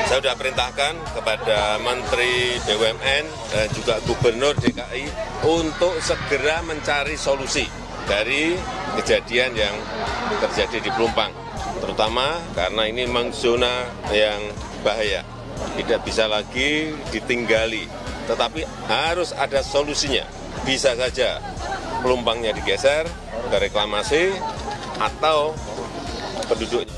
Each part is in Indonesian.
Saya sudah perintahkan kepada Menteri BUMN dan juga Gubernur DKI untuk segera mencari solusi dari kejadian yang terjadi di Pelumpang, terutama karena ini memang zona yang bahaya, tidak bisa lagi ditinggali, tetapi harus ada solusinya. Bisa saja Pelumpangnya digeser ke reklamasi atau penduduk.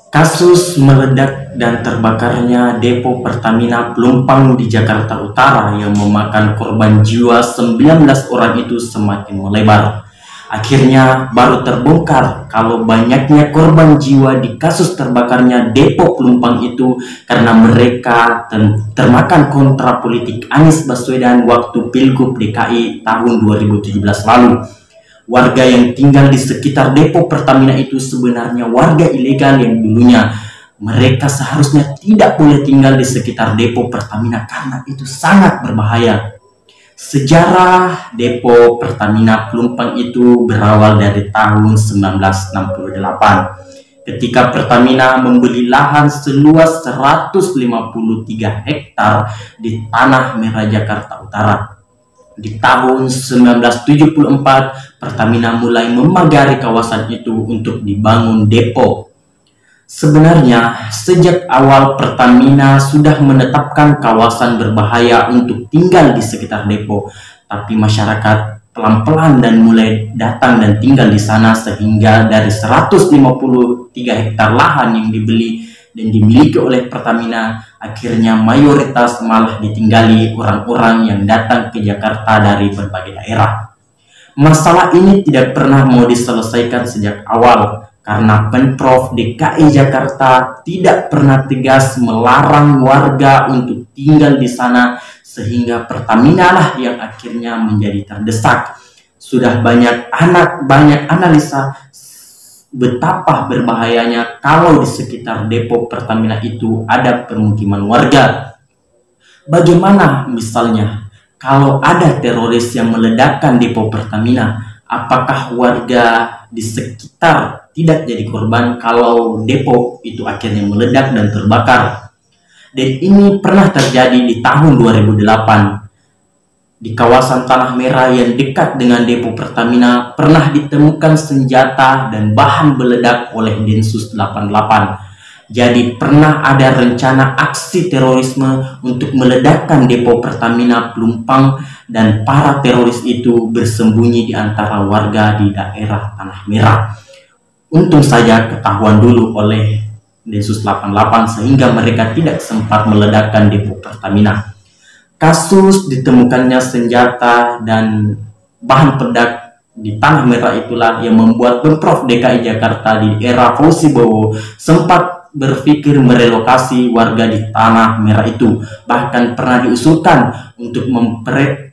Kasus meledak dan terbakarnya depo Pertamina Pelumpang di Jakarta Utara yang memakan korban jiwa 19 orang itu semakin melebar. Akhirnya baru terbongkar kalau banyaknya korban jiwa di kasus terbakarnya depo Pelumpang itu karena mereka termakan kontra politik Anies Baswedan waktu Pilgub DKI tahun 2017 lalu. Warga yang tinggal di sekitar depo Pertamina itu sebenarnya warga ilegal yang dulunya mereka seharusnya tidak boleh tinggal di sekitar depo Pertamina karena itu sangat berbahaya. Sejarah depo Pertamina Pelumpang itu berawal dari tahun 1968 ketika Pertamina membeli lahan seluas 153 hektar di Tanah Merah, Jakarta Utara. Di tahun 1974, Pertamina mulai memagari kawasan itu untuk dibangun depo. Sebenarnya, sejak awal Pertamina sudah menetapkan kawasan berbahaya untuk tinggal di sekitar depo, tapi masyarakat pelan-pelan dan mulai datang dan tinggal di sana sehingga dari 153 hektar lahan yang dibeli dan dimiliki oleh Pertamina, akhirnya mayoritas malah ditinggali orang-orang yang datang ke Jakarta dari berbagai daerah. Masalah ini tidak pernah mau diselesaikan sejak awal karena Pemprov DKI Jakarta tidak pernah tegas melarang warga untuk tinggal di sana sehingga Pertamina lah yang akhirnya menjadi terdesak. Sudah banyak analisa betapa berbahayanya kalau di sekitar depo Pertamina itu ada permukiman warga. Bagaimana misalnya kalau ada teroris yang meledakkan depo Pertamina, apakah warga di sekitar tidak jadi korban kalau depo itu akhirnya meledak dan terbakar? Dan ini pernah terjadi di tahun 2008. Di kawasan Tanah Merah yang dekat dengan depo Pertamina pernah ditemukan senjata dan bahan meledak oleh Densus 88. Jadi pernah ada rencana aksi terorisme untuk meledakkan depo Pertamina Pelumpang dan para teroris itu bersembunyi di antara warga di daerah Tanah Merah. Untung saja ketahuan dulu oleh Densus 88 sehingga mereka tidak sempat meledakkan depo Pertamina. Kasus ditemukannya senjata dan bahan peledak di Tanah Merah itulah yang membuat Pemprov DKI Jakarta di era Fauzi Bowo sempat berpikir merelokasi warga di Tanah Merah itu. Bahkan pernah diusulkan untuk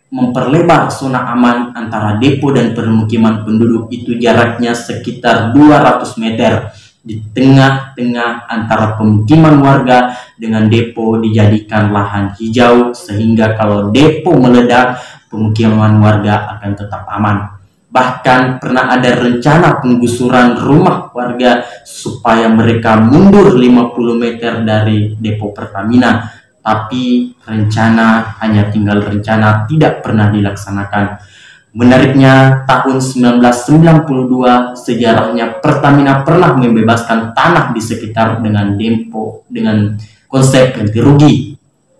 memperlebar zona aman antara depo dan permukiman penduduk itu jaraknya sekitar 200 meter. Di tengah-tengah antara pemukiman warga dengan depo dijadikan lahan hijau sehingga kalau depo meledak pemukiman warga akan tetap aman. Bahkan pernah ada rencana penggusuran rumah warga supaya mereka mundur 50 meter dari depo Pertamina, tapi rencana hanya tinggal rencana, tidak pernah dilaksanakan. Menariknya, tahun 1992 sejarahnya Pertamina pernah membebaskan tanah di sekitar dengan depo dengan konsep ganti rugi.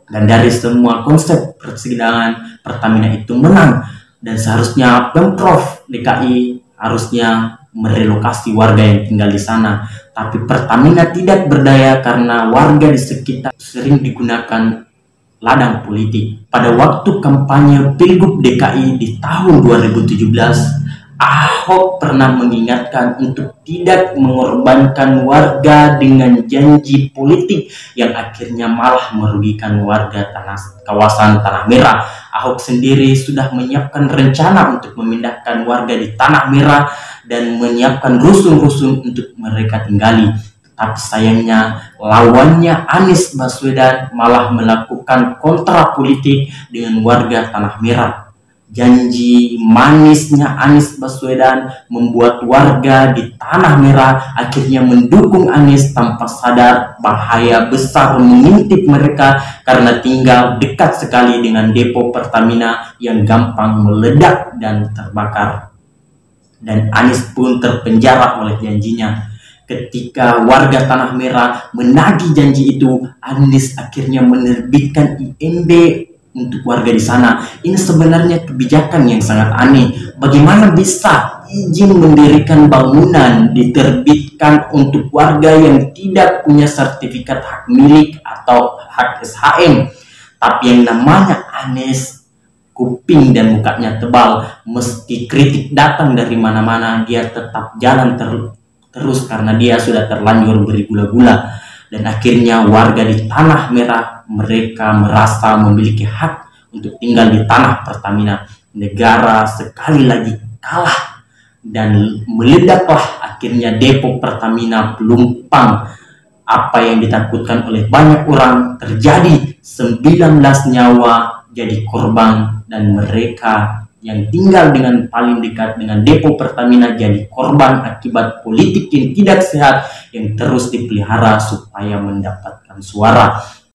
Dan dari semua konsep persidangan Pertamina itu menang dan seharusnya Pemprov DKI harusnya merelokasi warga yang tinggal di sana. Tapi Pertamina tidak berdaya karena warga di sekitar sering digunakan ladang politik. Pada waktu kampanye Pilgub DKI di tahun 2017, Ahok pernah mengingatkan untuk tidak mengorbankan warga dengan janji politik yang akhirnya malah merugikan warga kawasan Tanah Merah. Ahok sendiri sudah menyiapkan rencana untuk memindahkan warga di Tanah Merah dan menyiapkan rusun-rusun untuk mereka tinggali. Tapi sayangnya lawannya Anies Baswedan malah melakukan kontra politik dengan warga Tanah Merah. Janji manisnya Anies Baswedan membuat warga di Tanah Merah akhirnya mendukung Anies tanpa sadar bahaya besar mengintip mereka karena tinggal dekat sekali dengan depo Pertamina yang gampang meledak dan terbakar. Dan Anies pun terpenjara oleh janjinya. Ketika warga Tanah Merah menagih janji itu, Anies akhirnya menerbitkan IMB untuk warga di sana. Ini sebenarnya kebijakan yang sangat aneh. Bagaimana bisa izin mendirikan bangunan diterbitkan untuk warga yang tidak punya sertifikat hak milik atau hak SHM? Tapi yang namanya Anies, kuping dan mukanya tebal, meski kritik datang dari mana-mana, dia tetap jalan terus karena dia sudah terlanjur bergula-gula. Dan akhirnya warga di Tanah Merah, mereka merasa memiliki hak untuk tinggal di tanah Pertamina. Negara sekali lagi kalah dan meledaklah akhirnya depo Pertamina Pelumpang. Apa yang ditakutkan oleh banyak orang terjadi, 19 nyawa jadi korban, dan mereka yang tinggal dengan paling dekat dengan depo Pertamina jadi korban akibat politik yang tidak sehat yang terus dipelihara supaya mendapatkan suara.